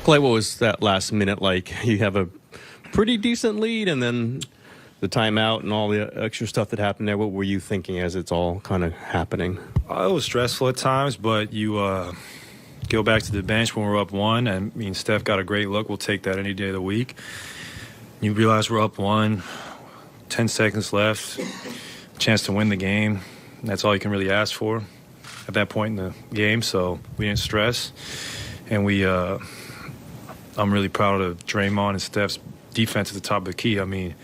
Klay, what was that last minute like? You have a pretty decent lead, and then the timeout and all the extra stuff that happened there. What were you thinking as it's all kind of happening? It was stressful at times, but you go back to the bench when we're up one, and me and Steph got a great look. We'll take that any day of the week. You realize we're up one, 10 seconds left, chance to win the game. That's all you can really ask for at that point in the game, so we didn't stress. And I'm really proud of Draymond and Steph's defense at the top of the key. I mean,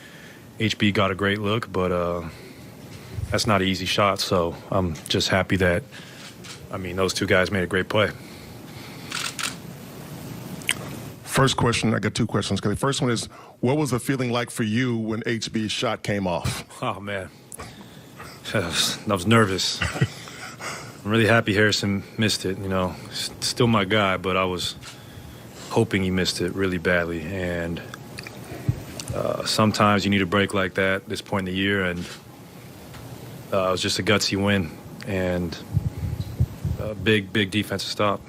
HB got a great look, but that's not an easy shot, so I'm just happy that, those two guys made a great play. First question, I got two questions. The first one is, what was the feeling like for you when HB's shot came off? Oh, man. I was nervous. I'm really happy Harrison missed it, Still my guy, but I was hoping he missed it really badly. And sometimes you need a break like that at this point in the year, and it was just a gutsy win and a big defensive stop.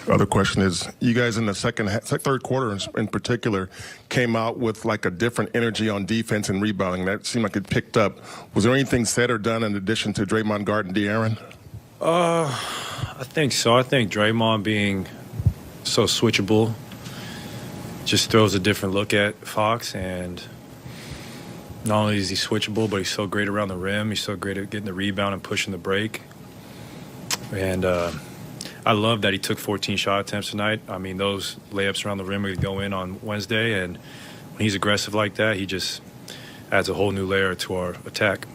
Other question is, you guys in the third quarter in particular came out with like a different energy on defense and rebounding. That seemed like it picked up. Was there anything said or done in addition to Draymond guarding De'Aaron? I think so. I think Draymond being so switchable just throws a different look at Fox, and not only is he switchable, but he's so great around the rim. He's so great at getting the rebound and pushing the break. And I love that he took 14 shot attempts tonight. Those layups around the rim are going to go in on Wednesday, and when he's aggressive like that, he just adds a whole new layer to our attack.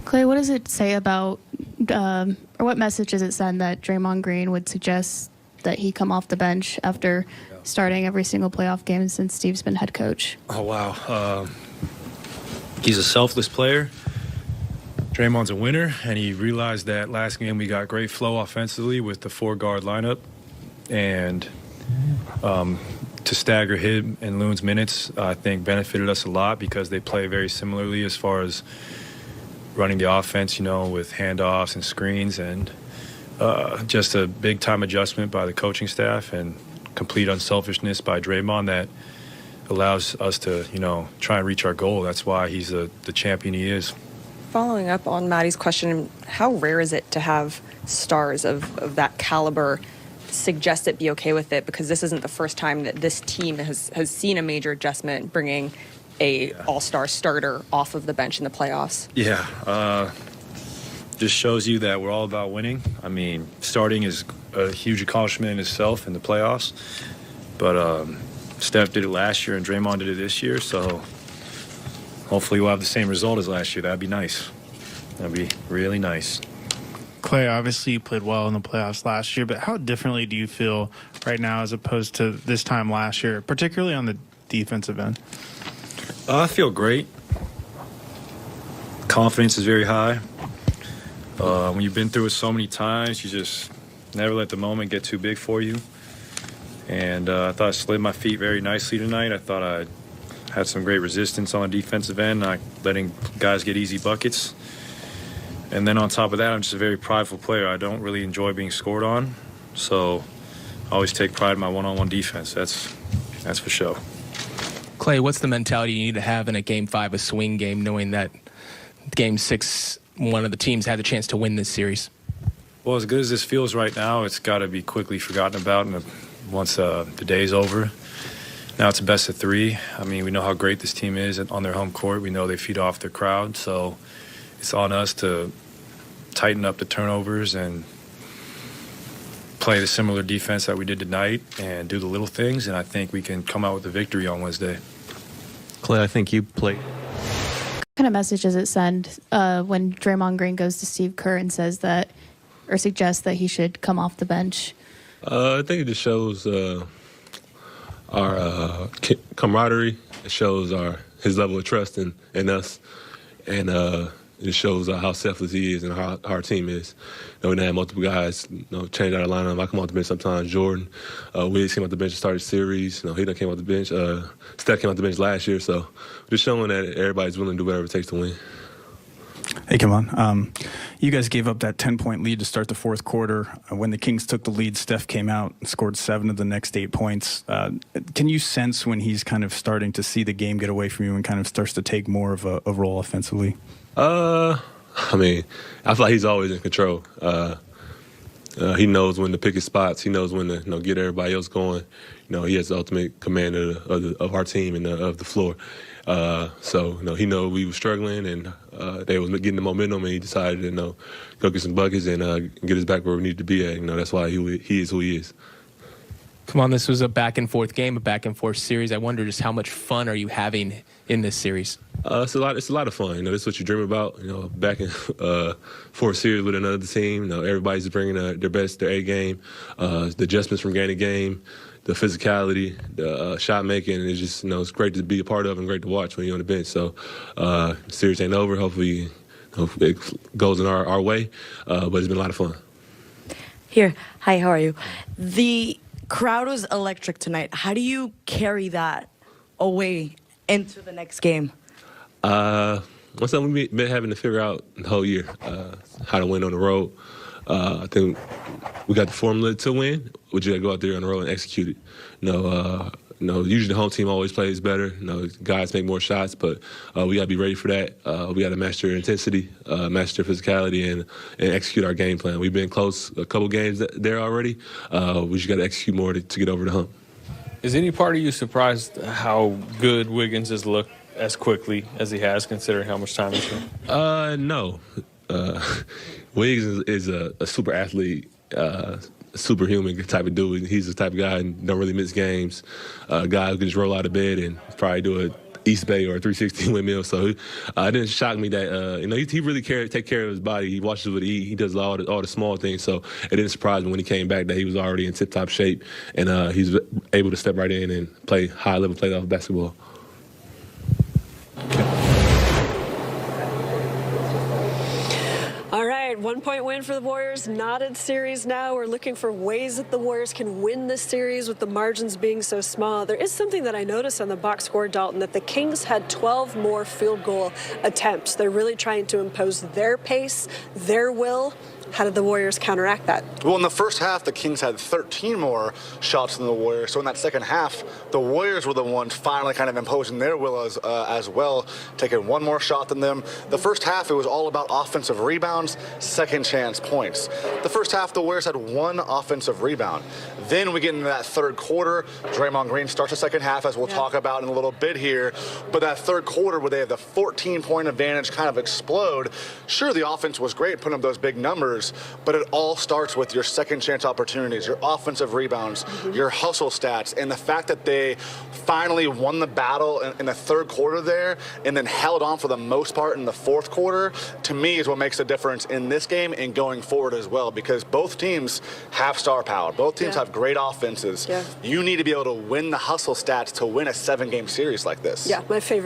Klay, what does it say about, or what message does it send that Draymond Green would suggest that he come off the bench after starting every single playoff game since Steve's been head coach? Oh, wow. He's a selfless player. Draymond's a winner, and he realized that last game we got great flow offensively with the four-guard lineup. And to stagger him and Loon's minutes, I think benefited us a lot because they play very similarly as far as running the offense, with handoffs and screens, and just a big-time adjustment by the coaching staff and complete unselfishness by Draymond that allows us to, try and reach our goal. That's why he's the champion he is. Following up on Maddie's question, how rare is it to have stars of that caliber suggest it, be okay with it? Because this isn't the first time that this team has seen a major adjustment bringing a all-star starter off of the bench in the playoffs. Yeah, just shows you that we're all about winning. Starting is a huge accomplishment in itself in the playoffs, but Steph did it last year and Draymond did it this year, so hopefully we'll have the same result as last year. That'd be nice. That'd be really nice. Klay, obviously you played well in the playoffs last year, but how differently do you feel right now as opposed to this time last year, particularly on the defensive end? I feel great. Confidence is very high. When you've been through it so many times, you just never let the moment get too big for you. And I thought I slid my feet very nicely tonight. I thought I had some great resistance on the defensive end, not letting guys get easy buckets. And then on top of that, I'm just a very prideful player. I don't really enjoy being scored on, so I always take pride in my one-on-one defense. That's for sure. Klay, what's the mentality you need to have in a Game 5, a swing game, knowing that Game 6, one of the teams had the chance to win this series? Well, as good as this feels right now, it's got to be quickly forgotten about once the day's over. Now it's a best of 3. We know how great this team is on their home court. We know they feed off their crowd, so it's on us to tighten up the turnovers and play the similar defense that we did tonight and do the little things, and I think we can come out with a victory on Wednesday. Klay, I think you played. What kind of message does it send when Draymond Green goes to Steve Kerr and says that, or suggests that he should come off the bench? I think it just shows our camaraderie. It shows his level of trust in us, and it shows how selfless he is and how our team is. We didn't have multiple guys change out of lineup. I come off the bench sometimes. Jordan, Wiz came off the bench and started the series. He done came off the bench. Steph came off the bench last year. So just showing that everybody's willing to do whatever it takes to win. Hey, come on. You guys gave up that 10-point lead to start the fourth quarter. When the Kings took the lead, Steph came out and scored 7 of the next 8 points. Can you sense when he's kind of starting to see the game get away from you and kind of starts to take more of a role offensively? I mean, I feel like he's always in control. He knows when to pick his spots. He knows when to get everybody else going. He has the ultimate command of our team and of the floor. So he know we were struggling and they was getting the momentum, and he decided to go get some buckets and get us back where we need to be at. That's why he is who he is. Come on, this was a back-and-forth game, a back-and-forth series. I wonder just how much fun are you having in this series? It's a lot of fun. This is what you dream about. Back in forth series with another team. Everybody's bringing their best, their A game. The adjustments from game to game, the physicality, the shot making. It's just it's great to be a part of and great to watch when you're on the bench. So the series ain't over. Hopefully it goes in our way. But it's been a lot of fun. Here, hi, how are you? The crowd was electric tonight. How do you carry that away into the next game? What's something we've been having to figure out the whole year, how to win on the road. I think we got the formula to win. We just got to go out there on the road and execute it. Usually the home team always plays better. Guys make more shots, but we got to be ready for that. We got to master their intensity, master their physicality, and execute our game plan. We've been close a couple games there already. We just got to execute more to get over the hump. Is any part of you surprised how good Wiggins has looked as quickly as he has, considering how much time he's been? No. Wiggins is a super athlete, superhuman type of dude. He's the type of guy who don't really miss games. A guy who can just roll out of bed and probably do a East Bay or a 360 windmill. So it didn't shock me that he really take care of his body. He watches what he eat. He does all the small things. So it didn't surprise me when he came back that he was already in tip-top shape, and he's able to step right in and play high-level playoff basketball. All right, 1-point win for the Warriors. Knotted series now. We're looking for ways that the Warriors can win this series with the margins being so small. There is something that I noticed on the box score, Dalton, that the Kings had 12 more field goal attempts. They're really trying to impose their pace, their will. How did the Warriors counteract that? Well, in the first half, the Kings had 13 more shots than the Warriors. So in that second half, the Warriors were the ones finally kind of imposing their will as well, taking one more shot than them. The first half, it was all about offensive rebounds, second chance points. The first half, the Warriors had one offensive rebound. Then we get into that third quarter. Draymond Green starts the second half, as we'll talk about in a little bit here. But that third quarter where they have the 14-point advantage kind of explode. Sure, the offense was great, putting up those big numbers, but it all starts with your second chance opportunities, your offensive rebounds, your hustle stats, and the fact that they finally won the battle in the third quarter there and then held on for the most part in the fourth quarter, to me is what makes a difference in this game and going forward as well, because both teams have star power. Both teams have great offenses. You need to be able to win the hustle stats to win a 7-game series like this. Yeah, my favorite.